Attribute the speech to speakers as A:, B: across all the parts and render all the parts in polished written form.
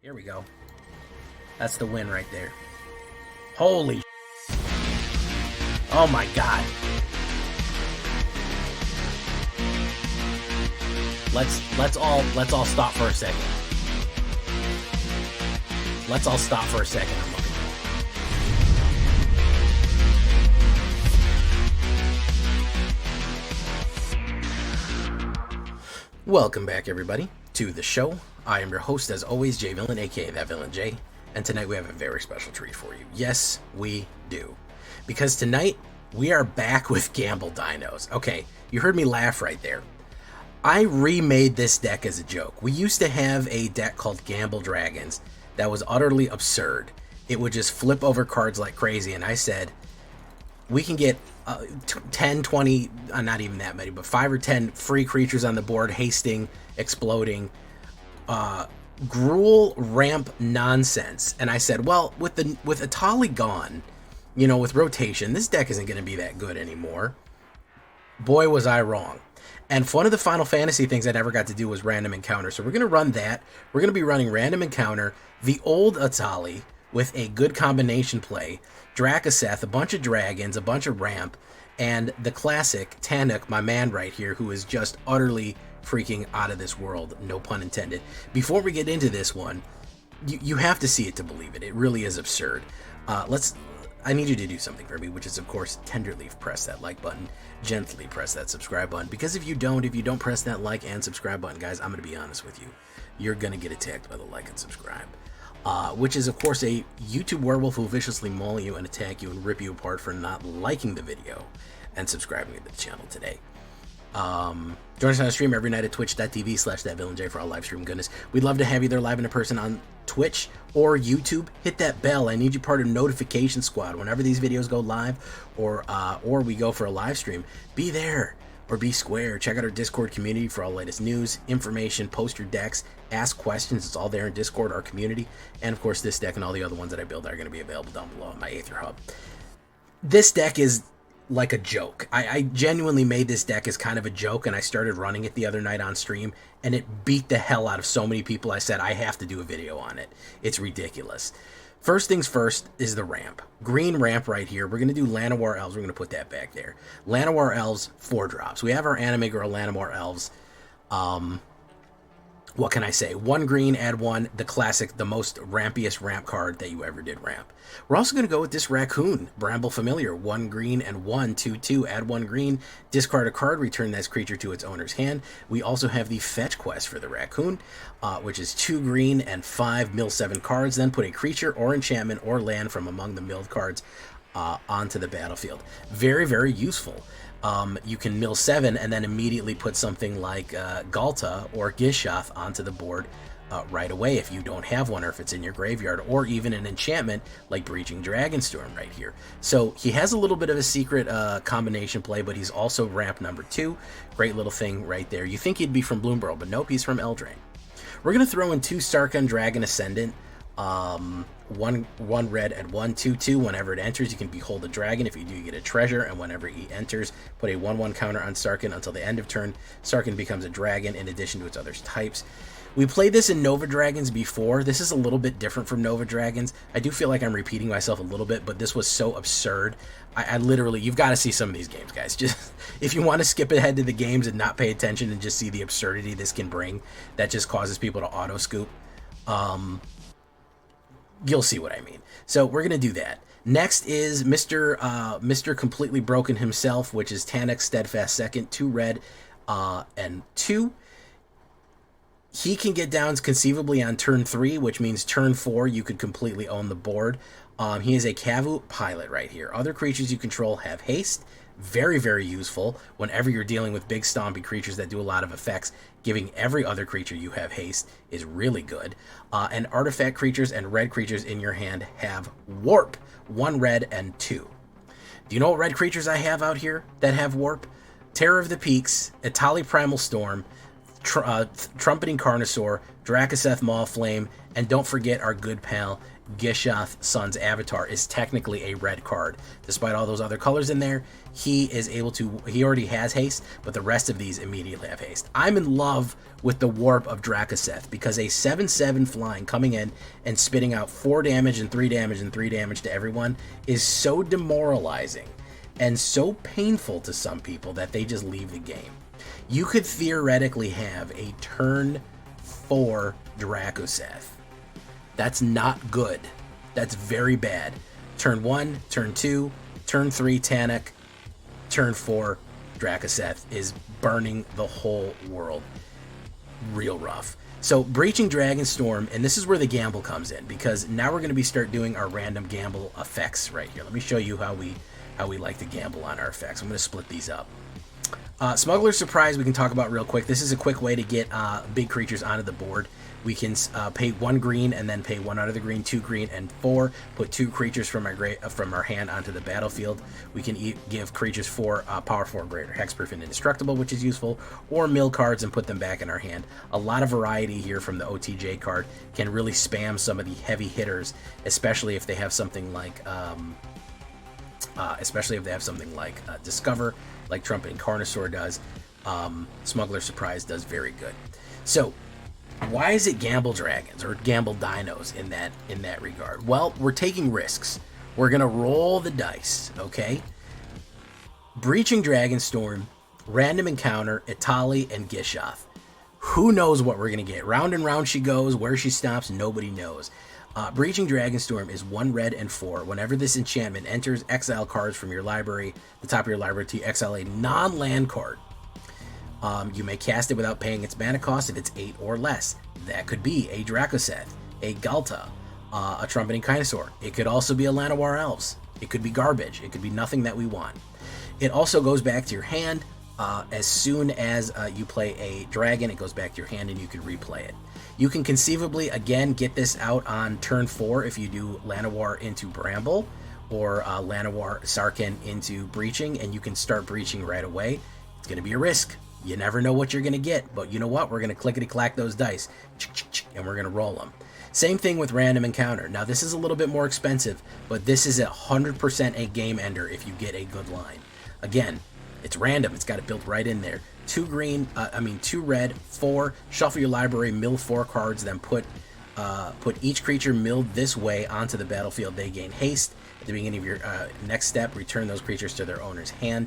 A: Here we go. That's the win right there. Holy oh my god. Let's all stop for a second. Let's all stop for a second. I'm looking. Welcome back, everybody, to the show. I am your host, as always, J Villain, aka That Villain J, and tonight we have a very special treat for you. Yes, we do. Because tonight, we are back with Gamble Dinos. Okay, you heard me laugh right there. I remade this deck as a joke. We used to have a deck called Gamble Dragons that was utterly absurd. It would just flip over cards like crazy, and I said, we can get 10, 20, not even that many, but 5 or 10 free creatures on the board, hasting, exploding, Gruul ramp nonsense. And I said, well, with Atali gone, you know, with rotation, this deck isn't going to be that good anymore. Boy, was I wrong. And one of the Final Fantasy things I never got to do was random encounter. So we're going to run that. We're going to be running random encounter, the old Atali with a good combination play, Drakaseth, a bunch of dragons, a bunch of ramp, and the classic Tanuk, my man right here, who is just utterly freaking out of this world, no pun intended. Before we get into this one, you have to see it to believe it. It really is absurd. I need you to do something for me, which is, of course, tenderly press that like button, gently press that subscribe button, because if you don't press that like and subscribe button, guys, I'm going to be honest with you. You're going to get attacked by the like and subscribe. Which is, of course, a YouTube werewolf who will viciously maul you and attack you and rip you apart for not liking the video and subscribing to the channel today. Join us on a stream every night at twitch.tv/thatvillainj for all live stream goodness. We'd love to have you there live in person on Twitch or YouTube. Hit that bell. I need you part of notification squad. Whenever these videos go live or we go for a live stream, be there. Or be square. Check out our Discord community for all the latest news, information, post your decks, ask questions. It's all there in Discord, our community. And of course, this deck and all the other ones that I build are going to be available down below on my AetherHub. This deck is like a joke. I genuinely made this deck as kind of a joke, and I started running it the other night on stream, and it beat the hell out of so many people. I said, I have to do a video on it. It's ridiculous. First things first is the ramp. Green ramp right here. We're going to do Llanowar Elves. We're going to put that back there. Llanowar Elves, 4 drops. We have our Anime Girl Llanowar Elves. What can I say? 1 green, add 1. The classic, the most rampiest ramp card that you ever did ramp. We're also going to go with this Raccoon, Bramble Familiar. 1 green and 1, 2, 2. Add 1 green, discard a card, return that creature to its owner's hand. We also have the Fetch Quest for the Raccoon, which is 2 green and 5, mill 7 cards. Then put a creature or enchantment or land from among the milled cards onto the battlefield. Very, very useful. You can mill 7 and then immediately put something like Galta or Gishath onto the board right away if you don't have one, or if it's in your graveyard, or even an enchantment like Breaching Dragonstorm right here. So he has a little bit of a secret combination play, but he's also ramp number 2. Great little thing right there. You think he'd be from Bloomborough, but nope, he's from Eldraine. We're going to throw in 2 Starkun Dragon Ascendant. 1 red and 1 2/2. Whenever it enters, you can behold a dragon. If you do, you get a treasure, and whenever he enters, put a 1/1 counter on Starkun until the end of turn. Starkun becomes a dragon in addition to its other types. We played this in Nova Dragons before. This is a little bit different from Nova Dragons. I do feel like I'm repeating myself a little bit, but this was so absurd. I literally, you've got to see some of these games, guys. Just if you want to skip ahead to the games and not pay attention and just see the absurdity this can bring, that just causes people to auto scoop. You'll see what I mean. So we're going to do that. Next is Mr. Completely Broken himself, which is Tanuk Steadfast Second, 2 red and 2. He can get downs conceivably on turn 3, which means turn 4 you could completely own the board. He is a Kavu pilot right here. Other creatures you control have haste. Very, very useful whenever you're dealing with big stompy creatures that do a lot of effects. Giving every other creature you have haste is really good. And artifact creatures and red creatures in your hand have warp. 1 red and 2. Do you know what red creatures I have out here that have warp? Terror of the Peaks, Atali Primal Storm, Trumpeting Carnosaur, Drakaseth Maulflame, and don't forget our good pal Gishath Sun's Avatar is technically a red card. Despite all those other colors in there, he already has haste, but the rest of these immediately have haste. I'm in love with the warp of Drakaseth because a 7/7 flying coming in and spitting out 4 damage and 3 damage and 3 damage to everyone is so demoralizing and so painful to some people that they just leave the game. You could theoretically have a turn 4 Drakaseth. That's not good. That's very bad. Turn 1, turn 2, turn 3 Tanic, turn 4 Drakaseth is burning the whole world. Real rough. So Breaching Dragonstorm, and this is where the gamble comes in, because now we're going to be start doing our random gamble effects right here. Let me show you how we like to gamble on our effects. I'm going to split these up. Smuggler's Surprise we can talk about real quick. This is a quick way to get big creatures onto the board. We can pay 1 green and then pay 1 out of the green, 2 green, and 4. Put 2 creatures from our hand onto the battlefield. We can give creatures 4 power 4 greater, hexproof and indestructible, which is useful, or mill cards and put them back in our hand. A lot of variety here from the OTJ card can really spam some of the heavy hitters, especially if they have something like Discover, like Trumpeting Carnosaur does. Smuggler's Surprise does very good. So why is it Gamble Dragons or Gamble Dinos in that regard? Well, we're taking risks. We're gonna roll the dice, okay? Breaching Dragonstorm, random encounter, Etali, and Gishath. Who knows what we're gonna get? Round and round she goes. Where she stops, nobody knows. Breaching Dragonstorm is 1 red and 4. Whenever this enchantment enters, exile cards from your library, the top of your library, to exile a non-land card. You may cast it without paying its mana cost if it's 8 or less. That could be a Drakaseth, a Galta, a Trumpeting Carnosaur. It could also be a Llanowar Elves. It could be garbage. It could be nothing that we want. It also goes back to your hand. As soon as you play a dragon, it goes back to your hand and you can replay it. You can conceivably, again, get this out on turn 4 if you do Llanowar into Bramble, or Llanowar Sarkhan into Breaching, and you can start Breaching right away. It's going to be a risk. You never know what you're going to get, but you know what? We're going to clickety-clack those dice, and we're going to roll them. Same thing with Random Encounter. Now, this is a little bit more expensive, but this is 100% a game ender if you get a good line. Again, it's random. It's got it built right in there. 2 red, 4, shuffle your library, mill 4 cards, then put each creature milled this way onto the battlefield. They gain haste. At the beginning of your next step, return those creatures to their owner's hand.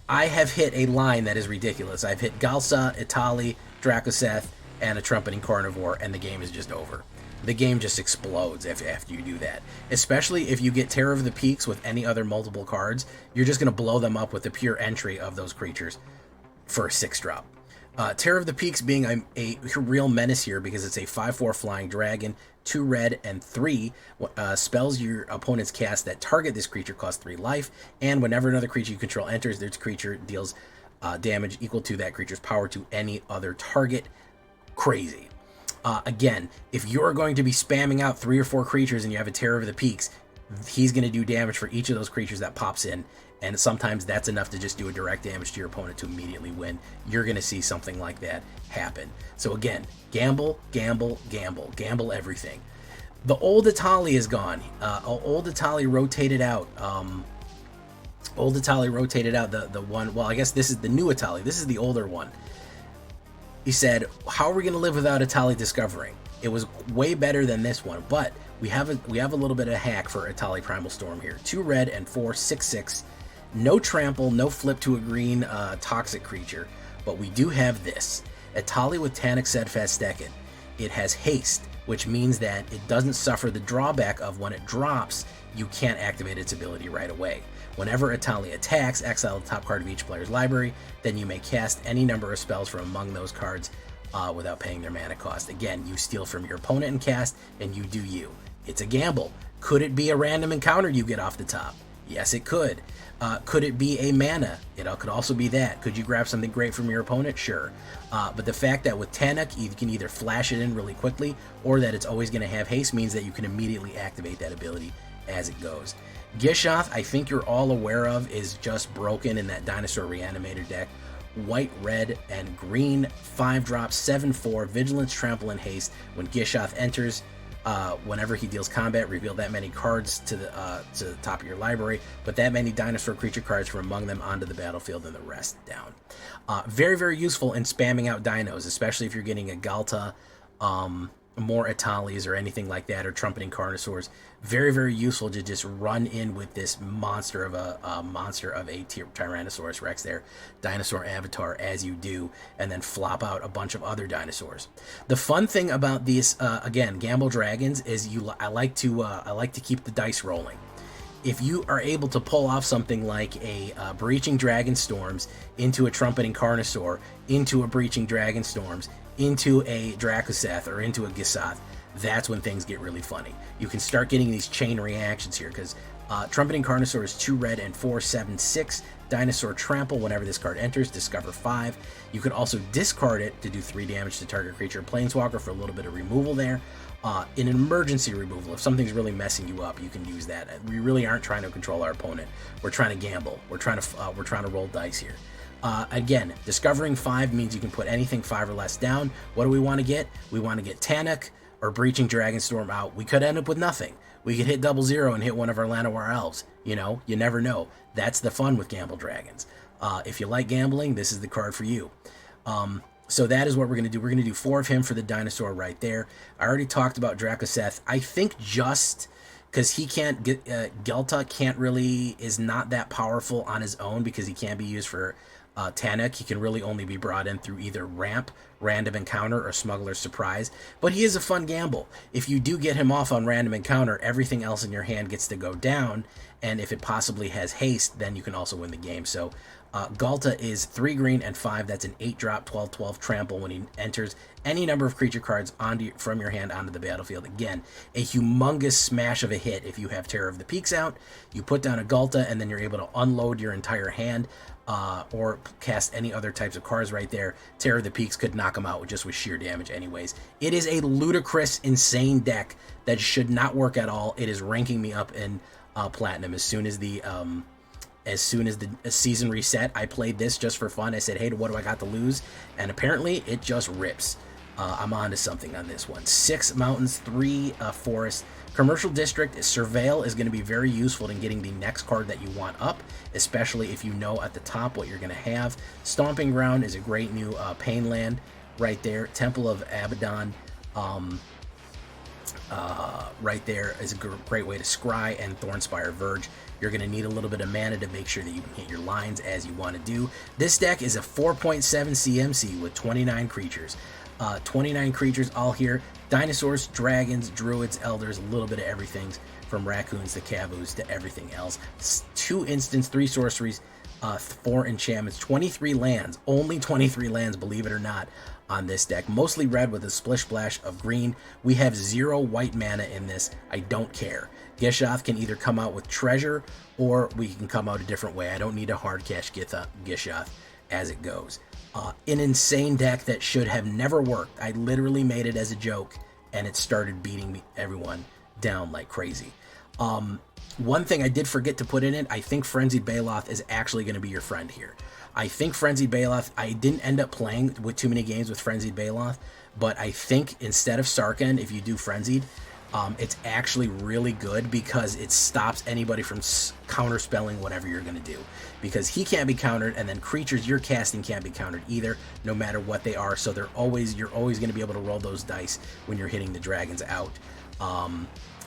A: I have hit a line that is ridiculous. I've hit Galsa, Etali, Drakaseth, and a Trumpeting Carnivore, and the game is just over. The game just explodes after you do that. Especially if you get Terror of the Peaks with any other multiple cards, you're just going to blow them up with the pure entry of those creatures for a 6-drop. Terror of the Peaks being a real menace here because it's a 5/4 flying dragon, 2 red and 3 spells your opponent's cast that target this creature cost 3 life, and whenever another creature you control enters, this creature deals damage equal to that creature's power to any other target. Crazy. Again, if you're going to be spamming out 3 or 4 creatures and you have a Terror of the Peaks, he's going to do damage for each of those creatures that pops in, and sometimes that's enough to just do a direct damage to your opponent to immediately win. You're going to see something like that happen. So again, gamble, gamble, gamble, gamble everything. The old Etali is gone. Old Etali rotated out. Old Etali rotated out the one. Well, I guess this is the new Etali. This is the older one. He said, "How are we going to live without Etali Discovering?" It was way better than this one, but we have a little bit of hack for Etali Primal Storm here. 2 red and 4 6/6. No trample, no flip to a green toxic creature, but we do have this. Etali with Tanic Steadfast Stecken. It has haste, which means that it doesn't suffer the drawback of when it drops, you can't activate its ability right away. Whenever Etali attacks, exile the top card of each player's library, then you may cast any number of spells from among those cards without paying their mana cost. Again, you steal from your opponent and cast, and you do you. It's a gamble. Could it be a random encounter you get off the top? Yes, it could. Could it be a mana? It could also be that. Could you grab something great from your opponent? Sure. But the fact that with Tanic, you can either flash it in really quickly, or that it's always going to have haste means that you can immediately activate that ability as it goes. Gishath, I think you're all aware of, is just broken in that Dinosaur Reanimator deck. white, red, and green 5-drop 7/4 Vigilance, Trample, and Haste. When Gishoth enters, whenever he deals combat, reveal that many cards to the top of your library. Put that many dinosaur creature cards from among them onto the battlefield and the rest down. Very, very useful in spamming out dinos, especially if you're getting a Galta, more Italis or anything like that, or trumpeting Carnosaurs. Very, very useful to just run in with this monster of a Tyrannosaurus Rex there, dinosaur avatar, as you do, and then flop out a bunch of other dinosaurs. The fun thing about these, again, Gamble Dragons, is I like to keep the dice rolling. If you are able to pull off something like a Breaching Dragon Storms into a Trumpeting Carnosaur, into a Breaching Dragon Storms, into a Dracoseth, or into a Gishoth, that's when things get really funny. You can start getting these chain reactions here, because Trumpeting Carnosaur is 2 red and 4/7/6 Dinosaur Trample. Whenever this card enters, discover 5. You can also discard it to do 3 damage to target creature or planeswalker for a little bit of removal there. In an emergency removal, if something's really messing you up, you can use that. We really aren't trying to control our opponent. We're trying to gamble. We're trying to roll dice here. Again, discovering 5 means you can put anything 5 or less down. What do we want to get? We want to get Tannoch or Breaching Dragonstorm out. We could end up with nothing. We could hit 0/0 and hit one of our Llanowar Elves. You know, you never know. That's the fun with Gamble Dragons. If you like gambling, this is the card for you. So that is what we're going to do. We're going to do 4 of him for the dinosaur right there. I already talked about Dracoseth. I think just because he can't get, Gelta is not that powerful on his own, because he can't be used for Tannoch. He can really only be brought in through either Ramp, Random Encounter, or Smuggler's Surprise. But he is a fun gamble. If you do get him off on Random Encounter, everything else in your hand gets to go down. And if it possibly has haste, then you can also win the game. So Galta is 3 green and 5. That's an 8-drop 12/12 trample when he enters any number of creature cards from your hand onto the battlefield. Again, a humongous smash of a hit if you have Terror of the Peaks out. You put down a Galta, and then you're able to unload your entire hand, or cast any other types of cards right there. Terror of the Peaks could knock them out with sheer damage anyways. It is a ludicrous, insane deck that should not work at all. It is ranking me up in Platinum. As soon as the season reset, I played this just for fun. I said, hey, what do I got to lose? And apparently it just rips. I'm on to something on this one. 6 mountains, 3 forests. Commercial District Surveil is going to be very useful in getting the next card that you want up, especially if you know at the top what you're going to have. Stomping Ground is a great new pain land right there. Temple of Abaddon right there is a great way to scry, and Thornspire Verge. You're going to need a little bit of mana to make sure that you can hit your lines as you want to do. This deck is a 4.7 CMC with 29 creatures. 29 creatures all here. Dinosaurs, dragons, druids, elders, a little bit of everything, from raccoons to cavus to everything else. 2 instants, 3 sorceries, 4 enchantments, 23 lands. Only 23 lands, believe it or not, on this deck. Mostly red with a splish splash of green. We have 0 white mana in this. I don't care. Gishoth can either come out with treasure, or we can come out a different way. I don't need a hard cash Gishoth as it goes. An insane deck that should have never worked. I literally made it as a joke, and it started beating everyone down like crazy. One thing I did forget to put in it, I think Frenzied Baloth is actually going to be your friend here. I think Frenzied Baloth, I didn't end up playing with too many games with Frenzied Baloth, but I think instead of Sarkhan, if you do Frenzied, it's actually really good, because it stops anybody from counterspelling whatever you're going to do, because he can't be countered, and then creatures you're casting can't be countered either, no matter what they are. So you're always going to be able to roll those dice when you're hitting the dragons out.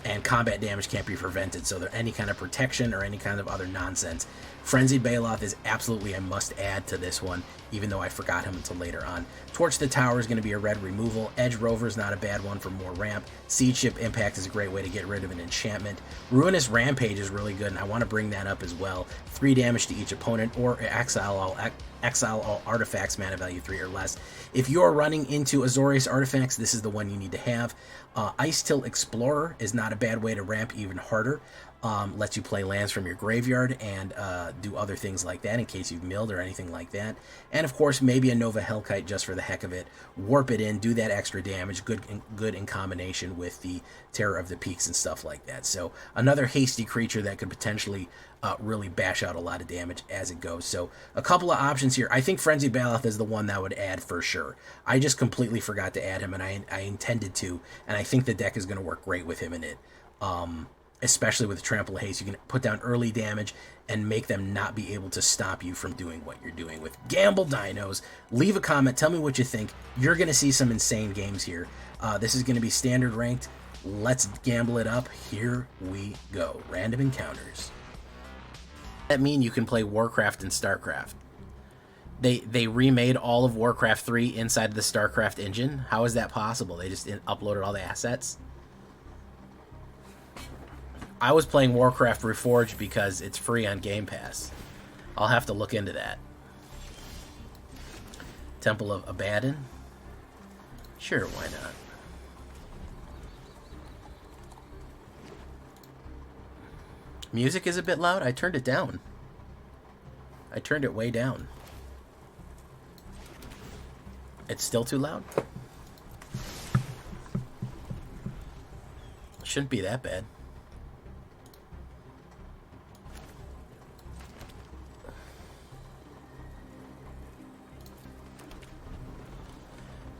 A: And combat damage can't be prevented, so there any kind of protection or any kind of other nonsense. Frenzied Baloth is absolutely a must-add to this one, even though I forgot him until later on. Torch the Tower is going to be a red removal. Edge Rover is not a bad one for more ramp. Siege Ship Impact is a great way to get rid of an enchantment. Ruinous Rampage is really good, and I want to bring that up as well. 3 damage to each opponent, or exile all artifacts, mana value 3 or less. If you're running into Azorius artifacts, this is the one you need to have. Ice Till Explorer is not a bad way to ramp even harder. Lets you play lands from your graveyard and do other things like that in case you've milled or anything like that. And of course, maybe a Nova Hellkite just for the heck of it. Warp it in, do that extra damage. Good in combination with the Terror of the Peaks and stuff like that. So another hasty creature that could potentially really bash out a lot of damage as it goes. So a couple of options here. I think Frenzy Baloth is the one that would add for sure. I just completely forgot to add him, and I intended to, and I think the deck is going to work great with him in it. Especially with Trample Haste, you can put down early damage and make them not be able to stop you from doing what you're doing with Gamble Dinos. Leave a comment, tell me what you think. You're going to see some insane games here. This is going to be standard ranked. Let's gamble it up. Here we go. Random encounters. That mean you can play Warcraft and StarCraft. They remade all of Warcraft 3 inside of the StarCraft engine. How is that possible? They just uploaded all the assets? I was playing Warcraft Reforged because it's free on Game Pass. I'll have to look into that. Temple of Abaddon? Sure, why not? Music is a bit loud. I turned it down. I turned it way down. It's still too loud? Shouldn't be that bad.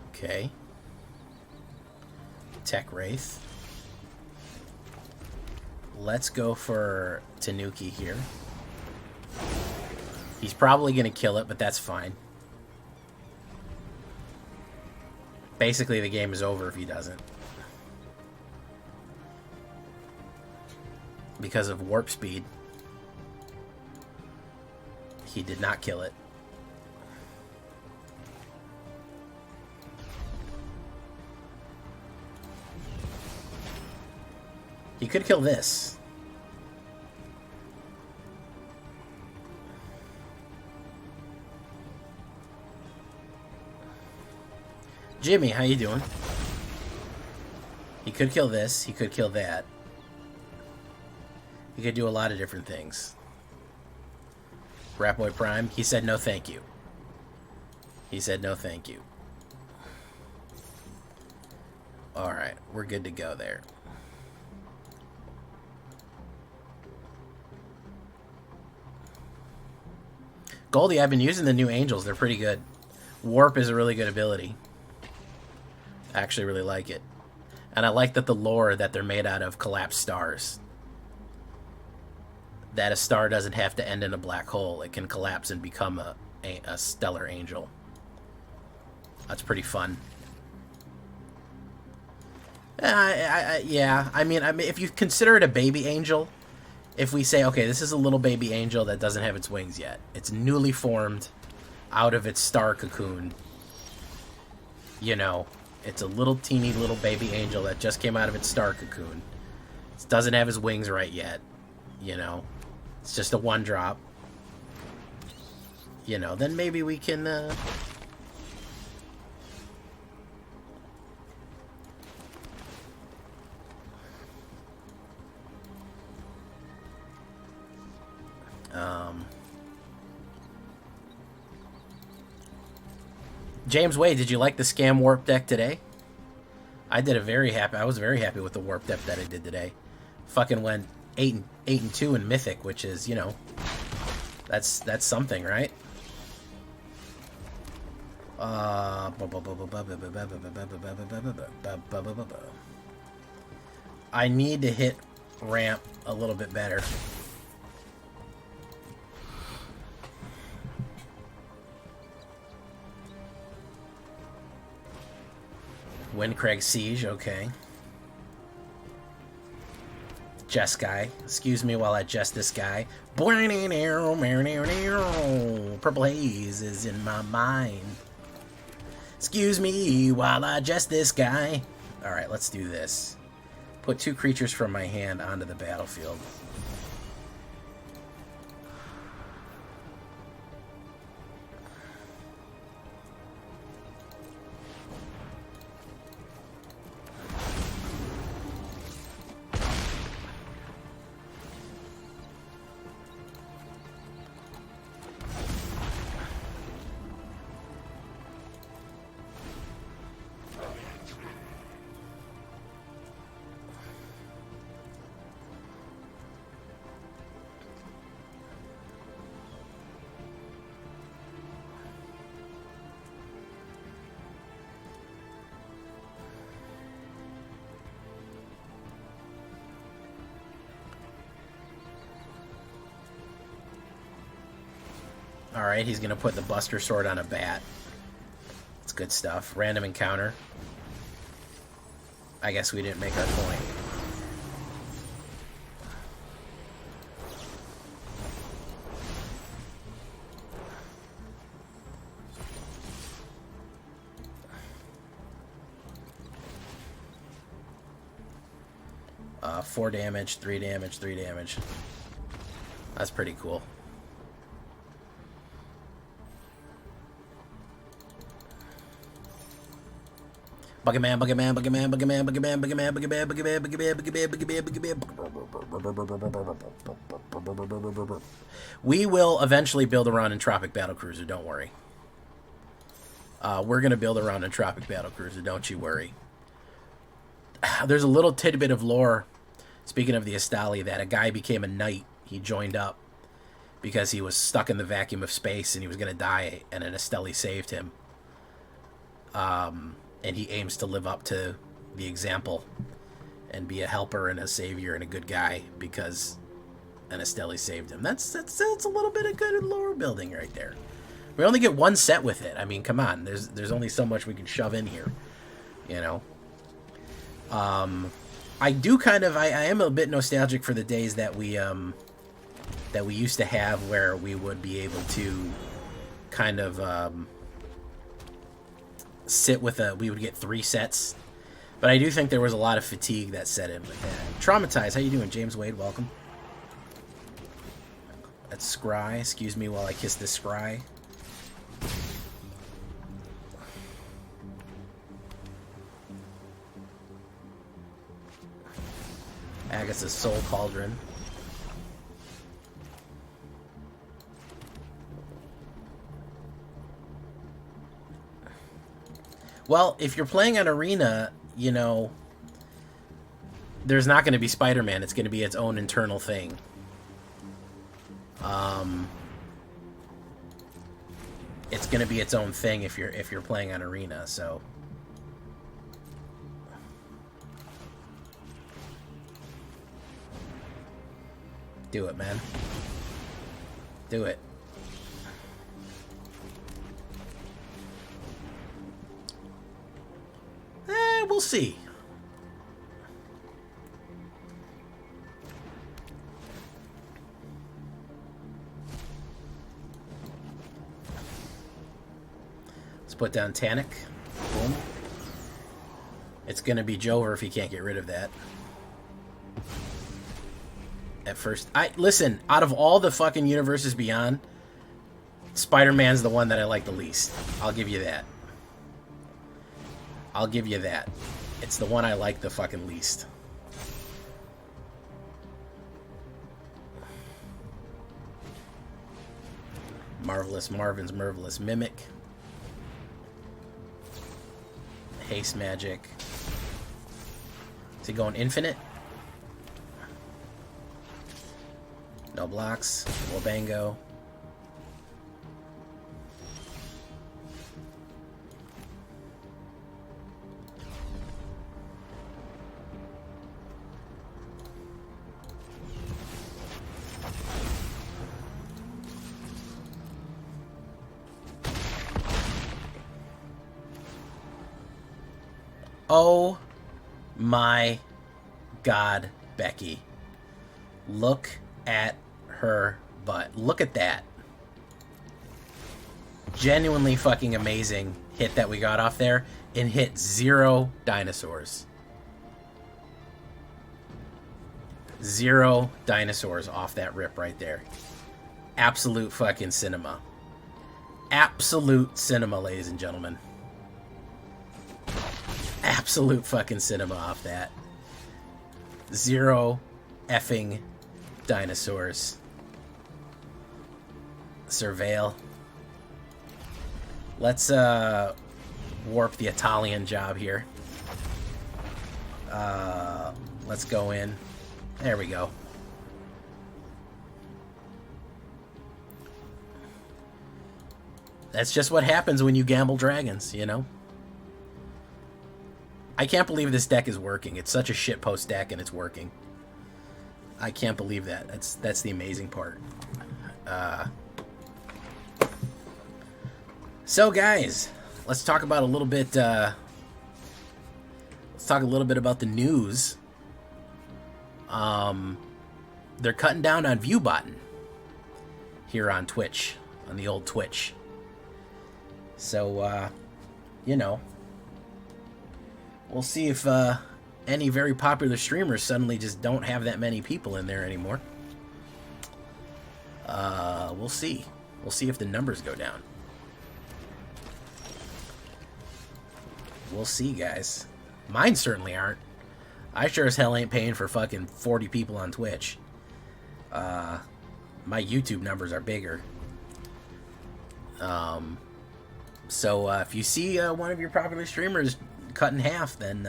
A: Okay. Tech Wraith. Let's go for Tanuki here. He's probably going to kill it, but that's fine. Basically, the game is over if he doesn't. Because of warp speed. He did not kill it. He could kill this. Jimmy, how you doing? He could kill this. He could kill that. He could do a lot of different things. Ratboy Prime, he said no thank you. He said no thank you. Alright, we're good to go there. Goldie, I've been using the new Angels. They're pretty good. Warp is a really good ability. I actually really like it. And I like that the lore that they're made out of collapsed stars. That a star doesn't have to end in a black hole. It can collapse and become a stellar angel. That's pretty fun. Yeah, I mean, if you consider it a baby angel, if we say, okay, this is a little baby angel that doesn't have its wings yet. It's newly formed out of its star cocoon. You know, it's a little teeny little baby angel that just came out of its star cocoon. It doesn't have his wings right yet. You know, it's just a 1-drop. You know, then maybe we can, James Wade, did you like the Scam Warp deck today? I was very happy with the Warp deck that I did today. Fucking went 8-2 in Mythic, which is, you know, that's something, right? I need to hit ramp a little bit better. Windcrag Siege, okay. Jest guy. Excuse me while I jest this guy. Purple haze is in my mind. Excuse me while I jest this guy. Alright, let's do this. Put 2 creatures from my hand onto the battlefield. Alright, he's going to put the Buster Sword on a bat. It's good stuff. Random encounter. I guess we didn't make our point. Four damage, 3 damage, 3 damage. That's pretty cool. Buggerman, Buggerman, Buggerman, Buggerman, Buggerman, Buggerman, Buggerman, Buggerman, Buggerman, Buggerman, Buggerman. We will eventually build around Entropic Battlecruiser, don't worry. We're going to build around Entropic Battlecruiser, don't you worry. There's a little tidbit of lore, speaking of the Astali, that a guy became a knight. He joined up because he was stuck in the vacuum of space and he was going to die, and an Astali saved him. And he aims to live up to the example and be a helper and a savior and a good guy because an Astali saved him. That's a little bit of good lore building right there. We only get one set with it. I mean, come on. There's only so much we can shove in here, you know. I do kind of I am a bit nostalgic for the days that we used to have where we would be able to kind of sit with we would get 3 sets. But I do think there was a lot of fatigue that set in with that. Traumatized, how you doing? James Wade, welcome. That's Scry. Excuse me while I kiss this Scry. Agatha's Soul Cauldron. Well, if you're playing on Arena, you know, there's not going to be Spider-Man. It's going to be its own internal thing. It's going to be its own thing if you're playing on Arena. So, do it, man. Do it. We'll see. Let's put down Tannic. Boom. It's gonna be Jover if he can't get rid of that. At first, listen, out of all the fucking universes beyond, Spider-Man's the one that I like the least. I'll give you that. I'll give you that. It's the one I like the fucking least. Marvelous Marvin's Marvelous Mimic. Haste Magic. Is he going infinite? No blocks. Wabango. Oh my God, Becky. Look at her butt. Look at that. Genuinely fucking amazing hit that we got off there, and hit 0 dinosaurs. 0 dinosaurs off that rip right there. Absolute fucking cinema. Absolute cinema, ladies and gentlemen. Absolute fucking cinema off that. 0 effing dinosaurs. Surveil. Let's warp the Italian job here. Let's go in. There we go. That's just what happens when you gamble dragons, you know? I can't believe this deck is working. It's such a shitpost deck, and it's working. I can't believe that. That's the amazing part. So, guys, let's talk about a little bit. Let's talk a little bit about the news. They're cutting down on view button here on Twitch, on the old Twitch. So, you know, we'll see if any very popular streamers suddenly just don't have that many people in there anymore. We'll see. We'll see if the numbers go down. We'll see, guys. Mine certainly aren't. I sure as hell ain't paying for fucking 40 people on Twitch. My YouTube numbers are bigger. So if you see one of your popular streamers cut in half, then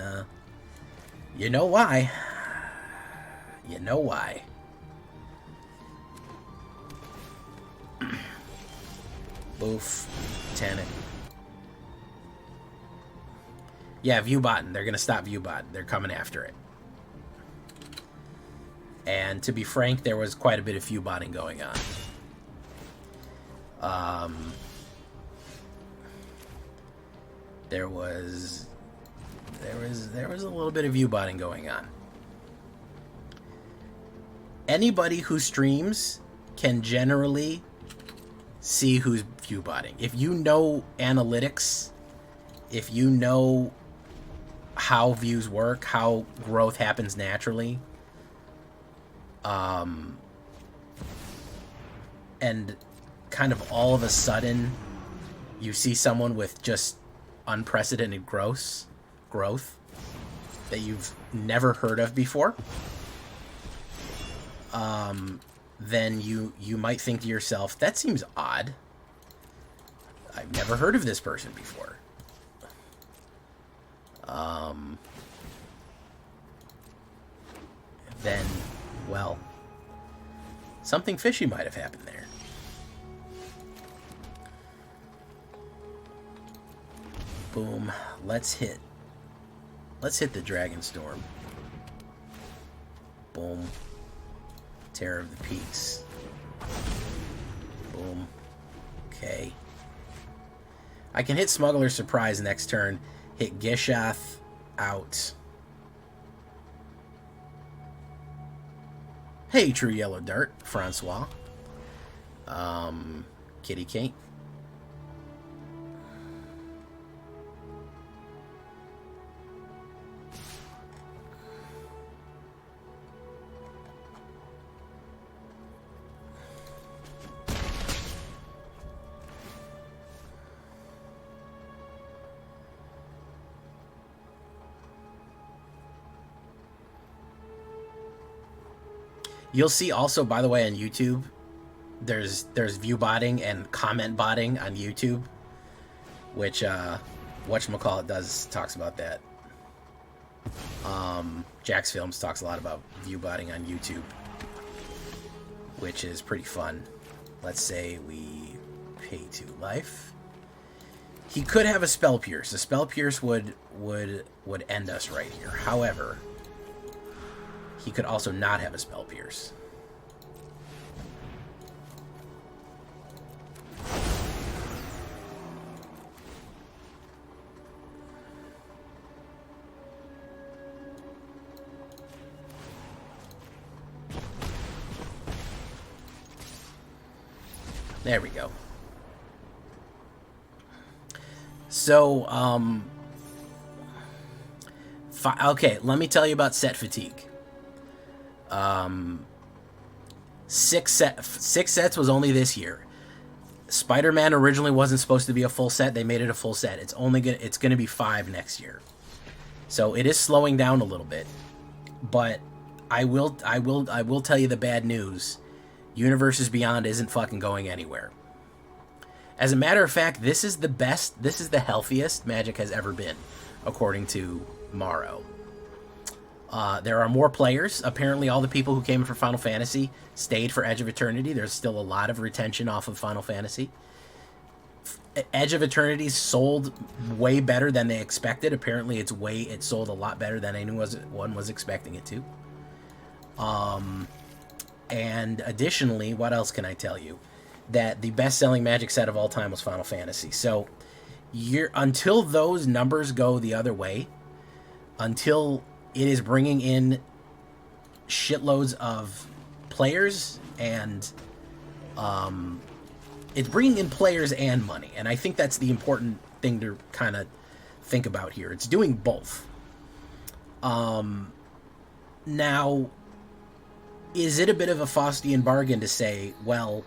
A: you know why. You know why. Boof. Tanic. Yeah, ViewBot. They're going to stop ViewBot. They're coming after it. And to be frank, there was quite a bit of ViewBotting going on. There was a little bit of ViewBotting going on. Anybody who streams can generally see who's ViewBotting. If you know analytics, if you know how views work, how growth happens naturally, and kind of all of a sudden you see someone with just unprecedented growth that you've never heard of before, then you might think to yourself, that seems odd. I've never heard of this person before. Then, well, something fishy might have happened there. Boom. Let's hit the Dragon Storm. Boom. Terror of the Peaks. Boom. Okay. I can hit Smuggler's Surprise next turn. Hit Gishath out. Hey, True Yellow Dart, Francois. Kitty Kate. You'll see also, by the way, on YouTube, there's view botting and comment botting on YouTube, which whatchamacallit talks about that. Jax Films talks a lot about view botting on YouTube, which is pretty fun. Let's say we pay 2 life. He could have a Spell Pierce. A Spell Pierce would end us right here. However, he could also not have a Spell Pierce. There we go. So, okay, let me tell you about set fatigue. 6 sets was only this year. Spider-Man originally wasn't supposed to be a full set. They made it a full set. It's gonna be 5 next year. So it is slowing down a little bit. But I will tell you the bad news. Universes Beyond isn't fucking going anywhere. As a matter of fact, this is the healthiest Magic has ever been, according to Morrow. There are more players. Apparently, all the people who came in for Final Fantasy stayed for Edge of Eternity. There's still a lot of retention off of Final Fantasy. Edge of Eternity sold way better than they expected. Apparently, it sold a lot better than anyone was expecting it to. And additionally, what else can I tell you? that the best-selling Magic set of all time was Final Fantasy. So until those numbers go the other way, until it is bringing in shitloads of players and it's bringing in players and money, and I think that's the important thing to kind of think about here. It's doing both. Now, is it a bit of a Faustian bargain to say, well,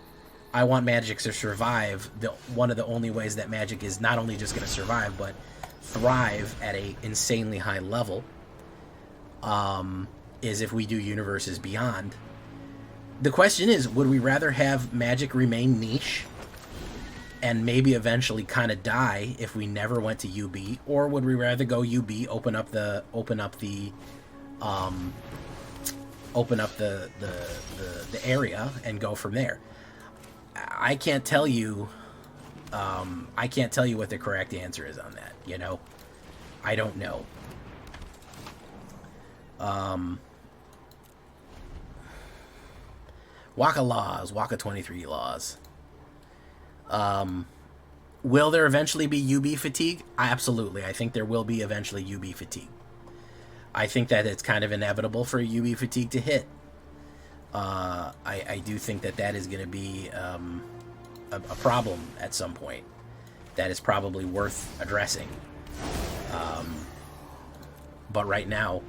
A: I want Magic to survive? One of the only ways that Magic is not only just going to survive, but thrive at a insanely high level, is if we do Universes Beyond. The question is, would we rather have Magic remain niche and maybe eventually kind of die if we never went to UB, or would we rather go UB, open up the area and go from there? I can't tell you. I can't tell you what the correct answer is on that. You know, I don't know. Waka Laws, Waka 23 Laws. Will there eventually be UB fatigue? Absolutely. I think there will be eventually UB fatigue. I think that it's kind of inevitable for UB fatigue to hit. I do think that is going to be a problem at some point that is probably worth addressing. But right now,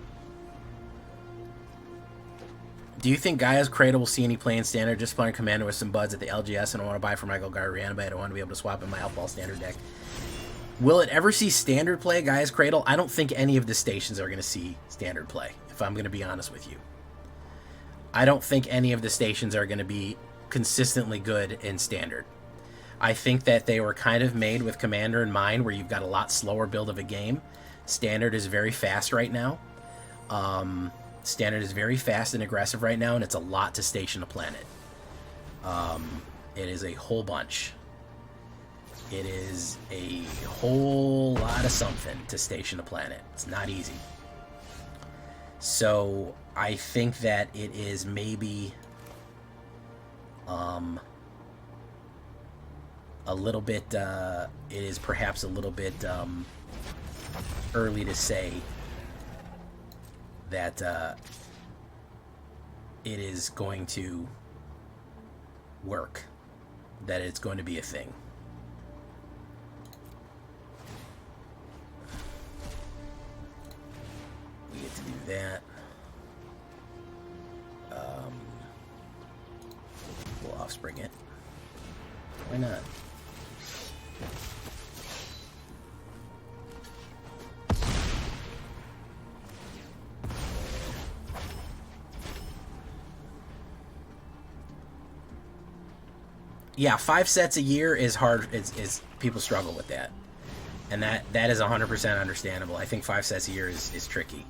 A: do you think Gaia's Cradle will see any play in Standard? Just playing Commander with some buds at the LGS, and I want to buy for Michael Garriana, but I don't want to be able to swap in my Outball Standard deck. Will it ever see Standard play, Gaia's Cradle? I don't think any of the stations are going to see Standard play, if I'm going to be honest with you. I don't think any of the stations are going to be consistently good in Standard. I think that they were kind of made with Commander in mind, where you've got a lot slower build of a game. Standard is very fast right now. Standard is very fast and aggressive right now, and it's a lot to station a planet. It is a whole bunch. It is a whole lot of something to station a planet. It's not easy. So I think that it is maybe a little bit, it is perhaps a little bit early to say that it is going to work, that it's going to be a thing. We get to do that. We'll offspring it. Why not? Yeah, 5 sets a year is hard. It's people struggle with that, and that is 100% understandable. I think 5 sets a year is tricky.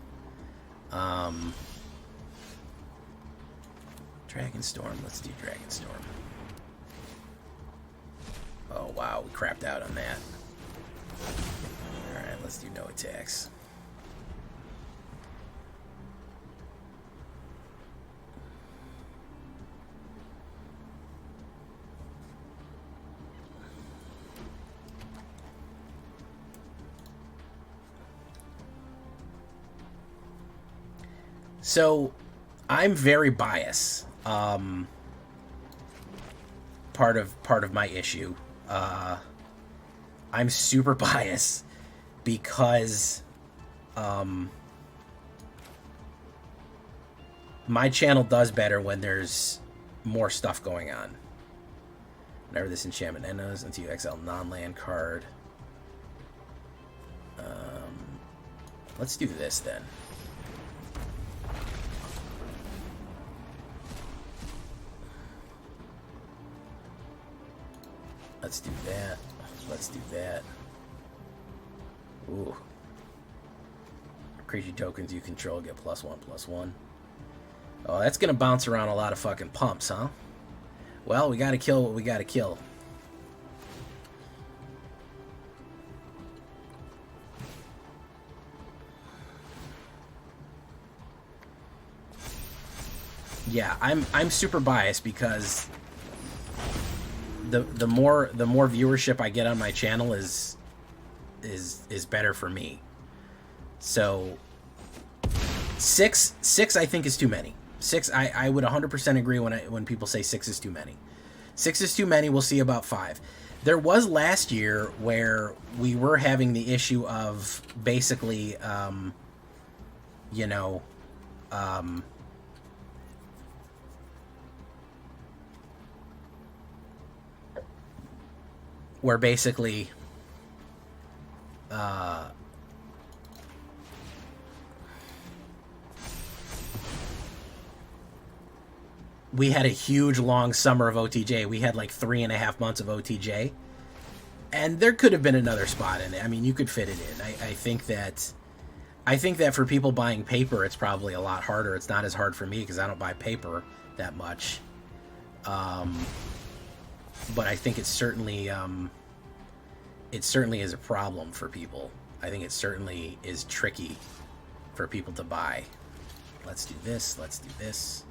A: Dragonstorm. Let's do Dragonstorm. Oh wow, we crapped out on that. All right, let's do no attacks. So, I'm very biased. Part of my issue. I'm super biased because my channel does better when there's more stuff going on. Whenever this enchantment ends, until you exile non-land card. Let's do this then. Let's do that. Let's do that. Ooh. Creature tokens you control get +1/+1. Oh, that's gonna bounce around a lot of fucking pumps, huh? Well, we gotta kill what we gotta kill. Yeah, I'm super biased because the more viewership I get on my channel is better for me. So six I think is too many. 6 I would 100% agree when people say 6 is too many. 6 is too many. We'll see about 5. There was last year where we were having the issue of basically, you know, where basically, we had a huge long summer of OTJ. We had like 3.5 months of OTJ, and there could have been another spot in it. I mean, you could fit it in. I think that for people buying paper, it's probably a lot harder. It's not as hard for me because I don't buy paper that much. But I think it certainly is a problem for people. I think it certainly is tricky for people to buy. Let's do this. Let's do this.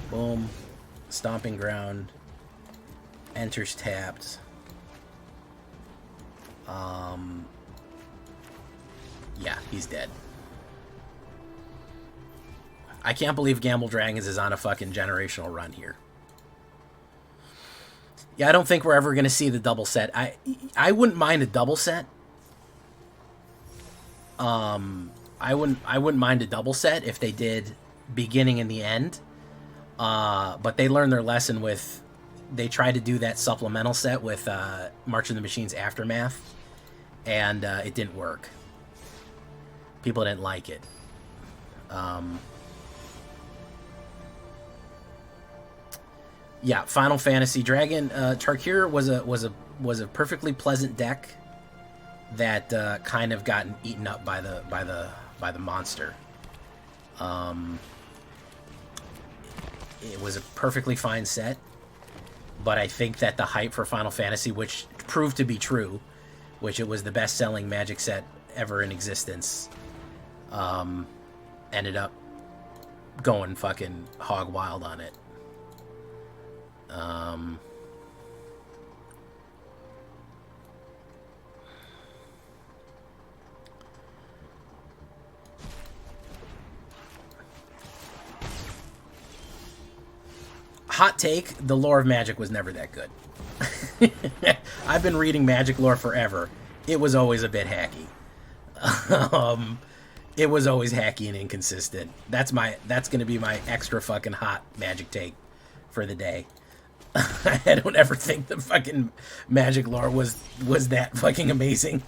A: Boom. Stomping Ground. Enters tapped. Yeah, he's dead. I can't believe Gamble Dragons is on a fucking generational run here. Yeah, I don't think we're ever going to see the double set. I wouldn't mind a double set. I wouldn't mind a double set if they did beginning and the end. But they learned their lesson with... They tried to do that supplemental set with March of the Machines Aftermath, and it didn't work. People didn't like it. Yeah, Final Fantasy Dragon Tarkir was a perfectly pleasant deck that kind of gotten eaten up by the monster. It was a perfectly fine set, but I think that the hype for Final Fantasy, which proved to be true, which it was the best-selling Magic set ever in existence, ended up going fucking hog wild on it. Hot take, the lore of Magic was never that good. I've been reading Magic lore forever. It was always a bit hacky. It was always hacky and inconsistent. That's going to be my extra fucking hot Magic take for the day. I don't ever think the fucking Magic lore was that fucking amazing.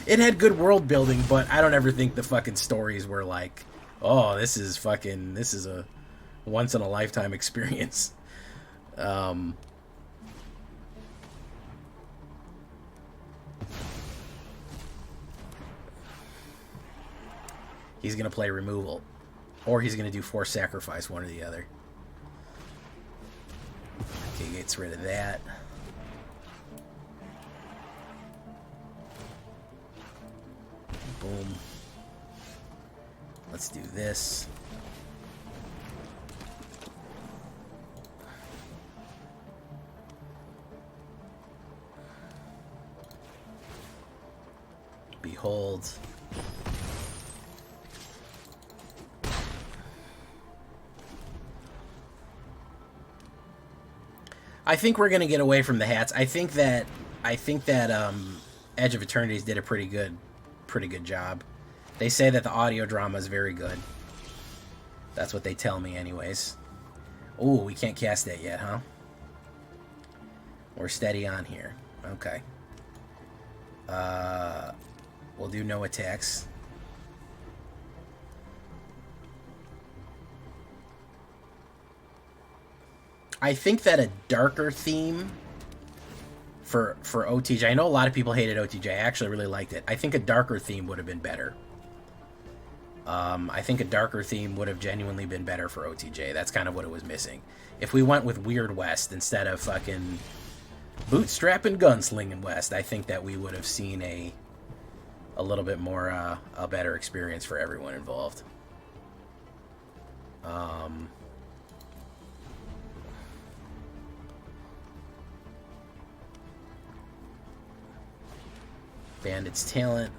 A: It had good world building, but I don't ever think the fucking stories were like, oh, this is a once in a lifetime experience. He's gonna play removal, or he's gonna do force sacrifice, one or the other. Okay, gets rid of that. Boom. Let's do this. Behold. I think we're gonna get away from the hats. I think that Edge of Eternities did a pretty good job. They say that the audio drama is very good. That's what they tell me, anyways. Ooh, we can't cast that yet, huh? We're steady on here. Okay. We'll do no attacks. I think that a darker theme for OTJ... I know a lot of people hated OTJ. I actually really liked it. I think a darker theme would have been better. I think a darker theme would have genuinely been better for OTJ. That's kind of what it was missing. If we went with Weird West instead of fucking Bootstrapping gunslinging West. I think that we would have seen a little bit more a better experience for everyone involved. Bandit's talent.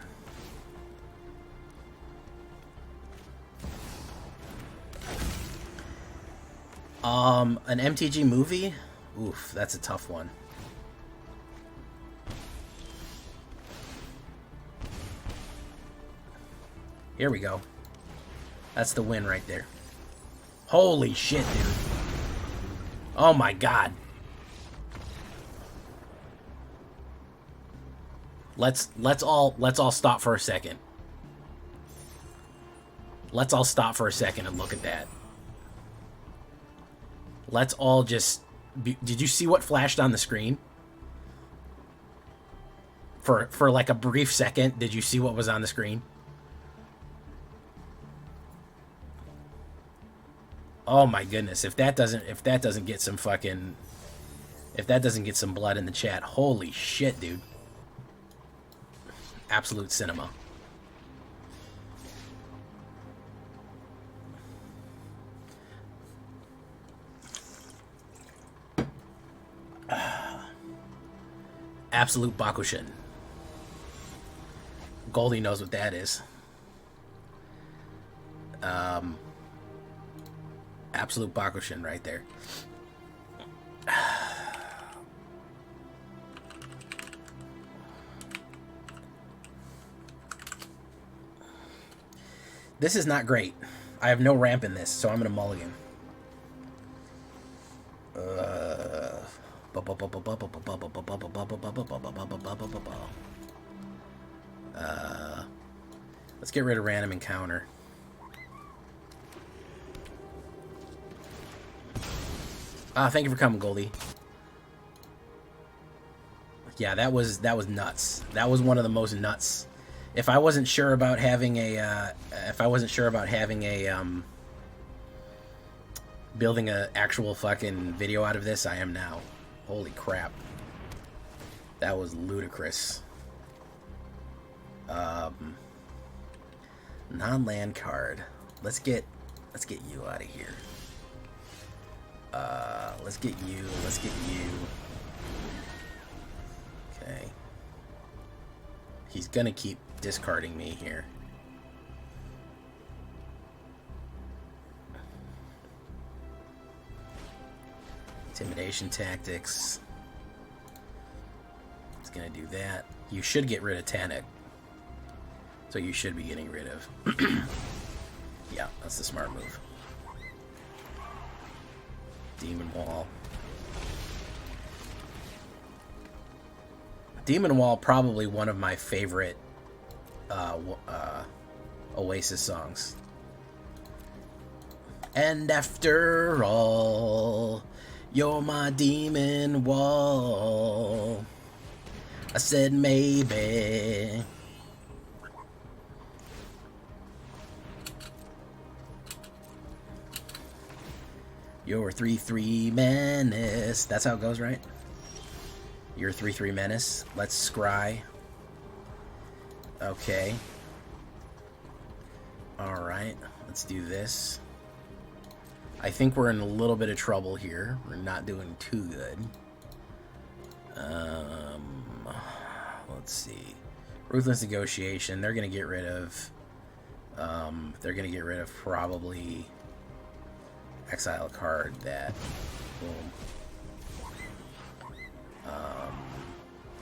A: An MTG movie? Oof, that's a tough one. Here we go. That's the win right there. Holy shit, dude. Oh my god. Let's all stop for a second. Let's all stop for a second and look at that. Let's all just... Did you see what flashed on the screen? For like a brief second, did you see what was on the screen? Oh my goodness, if that doesn't get some fucking... If that doesn't get some blood in the chat, holy shit, dude. Absolute cinema. Absolute Bakushin. Goldie knows what that is. Absolute Bakushin right there. This is not great. I have no ramp in this, so I'm gonna mulligan. Let's get rid of random encounter. Thank you for coming, Goldie. Yeah, that was nuts. That was one of the most nuts. If I wasn't sure about having a, building a actual fucking video out of this, I am now. Holy crap. That was ludicrous. Non-land card. Let's get you out of here. Let's get you. Okay. He's gonna keep discarding me here. Intimidation tactics. It's gonna do that. You should get rid of Tanic. So you should be getting rid of. Yeah, that's the smart move. Demon Wall. Demon Wall, probably one of my favorite Oasis songs. And after all, you're my demon wall. I said maybe. You're 3/3 menace. That's how it goes, right? You're 3/3 menace. Let's scry. Okay. Alright. Let's do this. I think we're in a little bit of trouble here. We're not doing too good. Let's see. Ruthless Negotiation. They're gonna get rid of. They're gonna get rid of probably. Exile a card that. Boom.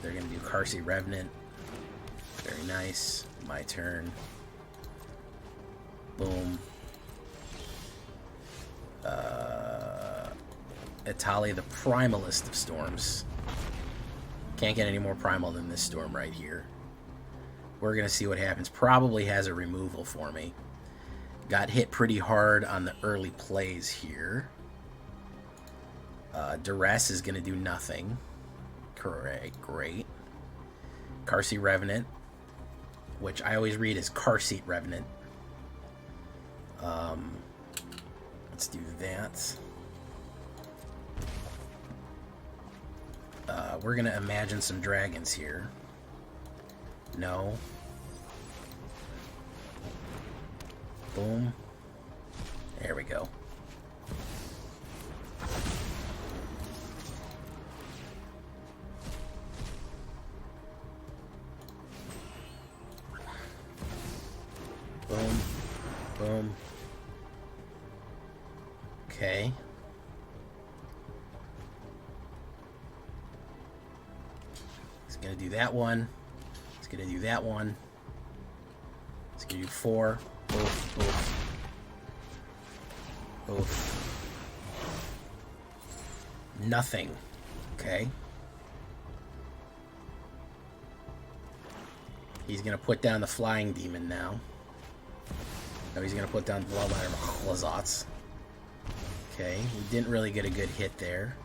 A: They're gonna do Karsi Revenant. Very nice. My turn. Boom. Etali, the primalist of storms. Can't get any more primal than this storm right here. We're gonna see what happens. Probably has a removal for me. Got hit pretty hard on the early plays here. Duress is gonna do nothing. Correct, great. Karsi Revenant, which I always read as Carseat Revenant. Let's do that. we're gonna imagine some dragons here. No. Boom. There we go. Boom. Boom. Okay. It's gonna do that one. It's gonna do that one. It's gonna do 4. Oof, oof. Oof. Nothing. Okay. He's gonna put down the flying demon now. No, he's gonna put down Bloodline Lazots. Okay, we didn't really get a good hit there.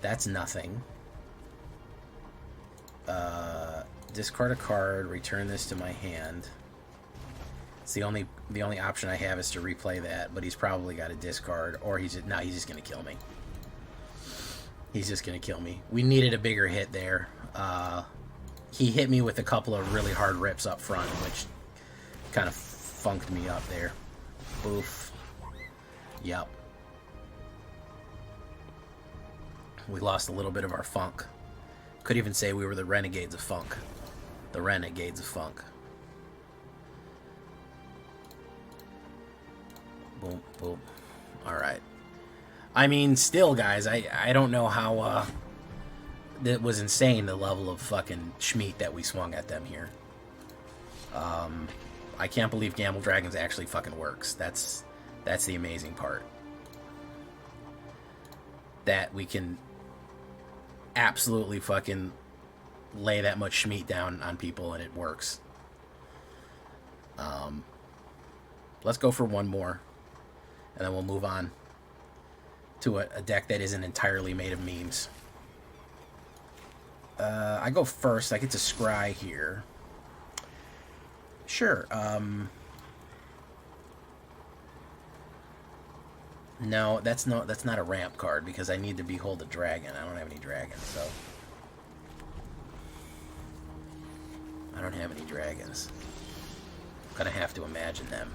A: That's nothing. Discard a card, return this to my hand. It's the only option I have is to replay that, but he's probably got a discard, or he's just gonna kill me. He's just gonna kill me. We needed a bigger hit there. He hit me with a couple of really hard rips up front, which kind of funked me up there. Oof. Yep. We lost a little bit of our funk. Could even say we were the Renegades of Funk. The Renegades of Funk. Boom, boom. Alright. I mean, still, guys, I don't know how, that was insane, the level of fucking schmeat that we swung at them here. I can't believe Gamble Dragons actually fucking works. That's the amazing part. That we can absolutely fucking lay that much schmeat down on people and it works. Let's go for one more. And then we'll move on to a deck that isn't entirely made of memes. I go first. I get to scry here. Sure. No, that's not a ramp card because I need to behold a dragon. I don't have any dragons, so I don't have any dragons. I'm gonna have to imagine them.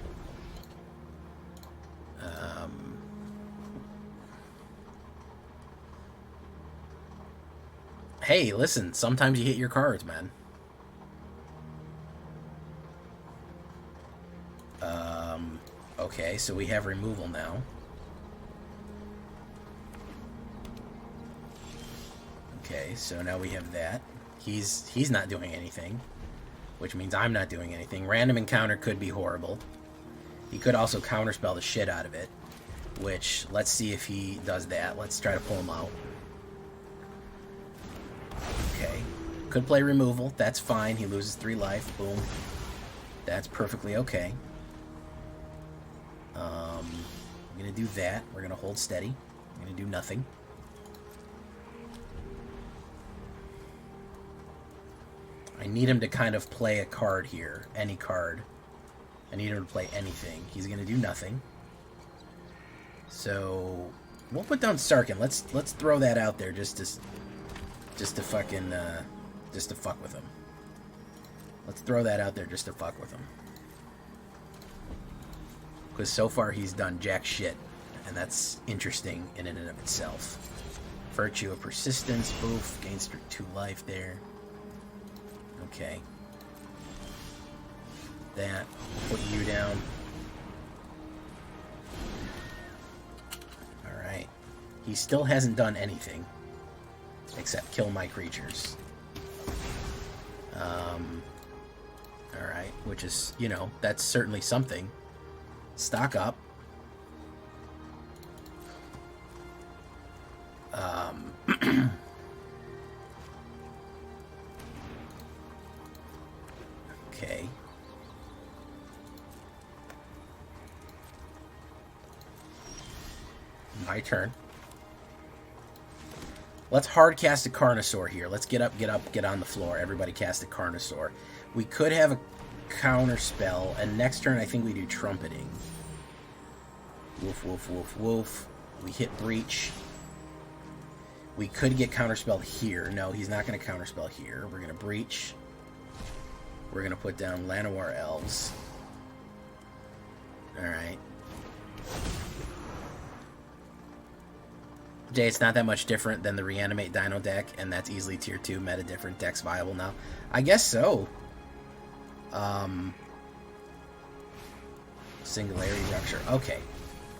A: Hey, listen, sometimes you hit your cards, man. Okay, so we have removal now. Okay, so now we have that. He's not doing anything, which means I'm not doing anything. Random encounter could be horrible. He could also counterspell the shit out of it, which, let's see if he does that. Let's try to pull him out. Okay. Could play removal. That's fine. He loses 3 life. Boom. That's perfectly okay. I'm going to do that. We're going to hold steady. I'm going to do nothing. I need him to kind of play a card here. Any card. I need him to play anything. He's going to do nothing. So we'll put down Sarkin. Let's throw that out there just to fucking just to fuck with him. Let's throw that out there just to fuck with him. Because so far he's done jack shit, and that's interesting in and of itself. Virtue of Persistence, boof, gains 2 life there. Okay. That, put you down. Alright. He still hasn't done anything except kill my creatures. Alright, which is, you know, that's certainly something. Stock up. Okay. My turn. Let's hard cast a Carnosaur here. Let's get up, get on the floor. Everybody cast a Carnosaur. We could have a counter spell, and next turn I think we do Trumpeting. Woof, woof, woof, woof. We hit Breach. We could get counterspelled here. No, he's not going to counterspell here. We're going to breach. We're going to put down Llanowar Elves. Alright. Jay, it's not that much different than the Reanimate Dino deck, and that's easily tier 2 meta different decks viable now. I guess so. Singularity Rupture. Okay.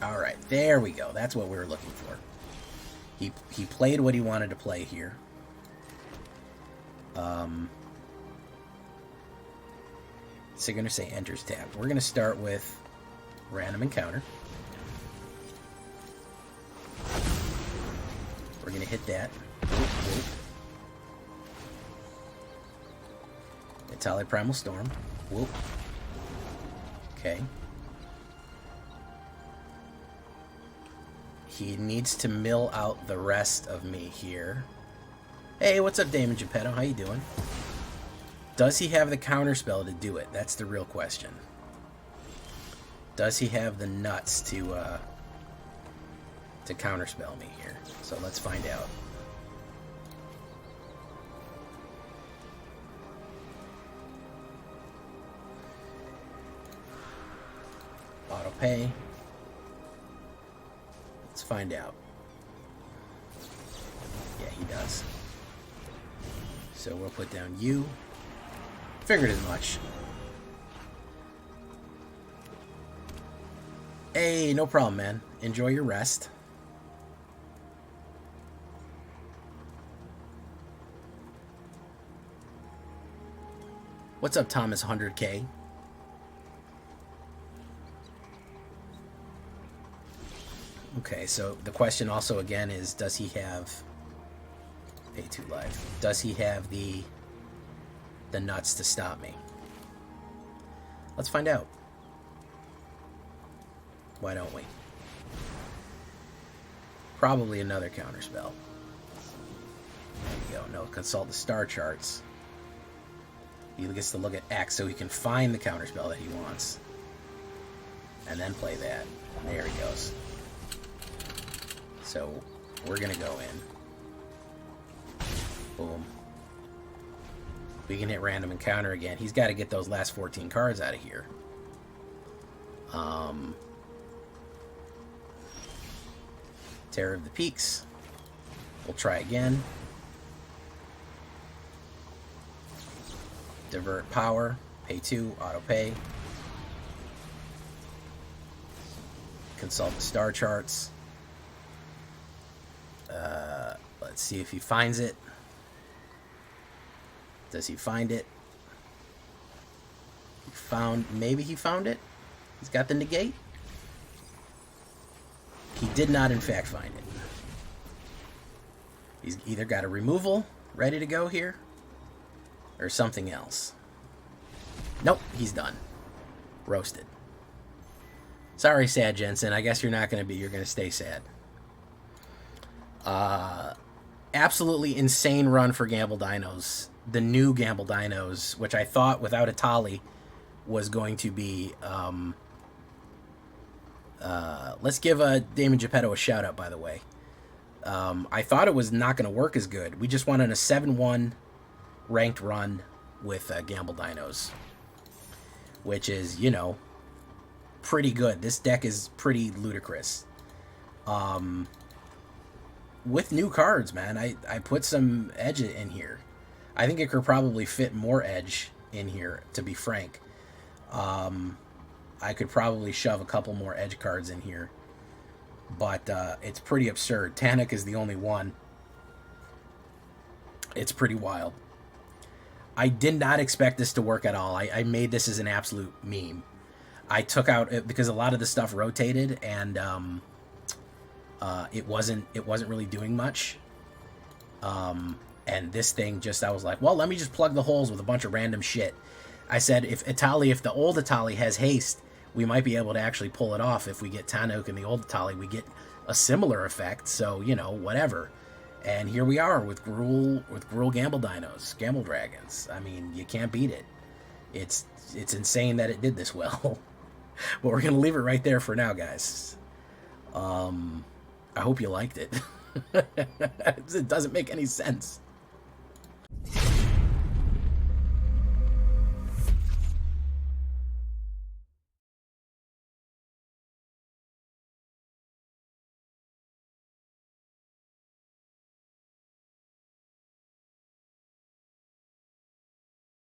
A: Alright, there we go. That's what we were looking for. He played what he wanted to play here. So you're going to say enters tab. We're going to start with random encounter. We're going to hit that. Etali Primal Storm. Whoop. Okay. He needs to mill out the rest of me here. Hey, what's up, Damon Geppetto? How you doing? Does he have the counterspell to do it? That's the real question. Does he have the nuts to counterspell me here? So let's find out. Auto pay. Let's find out. Yeah, he does. So we'll put down you. Figured as much. Hey, no problem, man. Enjoy your rest. What's up, Thomas 100K? Okay, so the question also again is, does he have pay 2 life? Does he have the nuts to stop me? Let's find out. Why don't we? Probably another counterspell. There you go. No, consult the star charts. He gets to look at X so he can find the counterspell that he wants. And then play that. There he goes. So, we're going to go in. Boom. We can hit random encounter again. He's got to get those last 14 cards out of here. Terror of the Peaks. We'll try again. Divert power. Pay 2. Auto pay. Consult the star charts. Let's see if he finds it. Does he find it? Maybe he found it. He's got the negate. He did not, in fact, find it. He's either got a removal ready to go here, or something else. Nope, he's done. Roasted. Sorry, Sad Jensen. I guess you're not going to be. You're going to stay sad. Absolutely insane run for Gamble Dinos. The new Gamble Dinos, which I thought without Etali was going to be... let's give Damon Geppetto a shout out, by the way. I thought it was not going to work as good. We just won on a 7-1 ranked run with Gamble Dinos, which is, you know, pretty good. This deck is pretty ludicrous. With new cards, man, I put some edge in here. I think it could probably fit more edge in here, to be frank. I could probably shove a couple more edge cards in here. But it's pretty absurd. Tanuk is the only one. It's pretty wild. I did not expect this to work at all. I made this as an absolute meme. I took out... because a lot of the stuff rotated, and it wasn't really doing much. And this thing just... I was like, well, let me just plug the holes with a bunch of random shit. I said, if the old Etali has haste, we might be able to actually pull it off. If we get Tanuk and the old Etali, we get a similar effect. So, you know, whatever. And here we are with Gruul Gamble Dinos, Gamble Dragons. I mean, you can't beat it. It's insane that it did this well. But we're going to leave it right there for now, guys. I hope you liked it. It doesn't make any sense.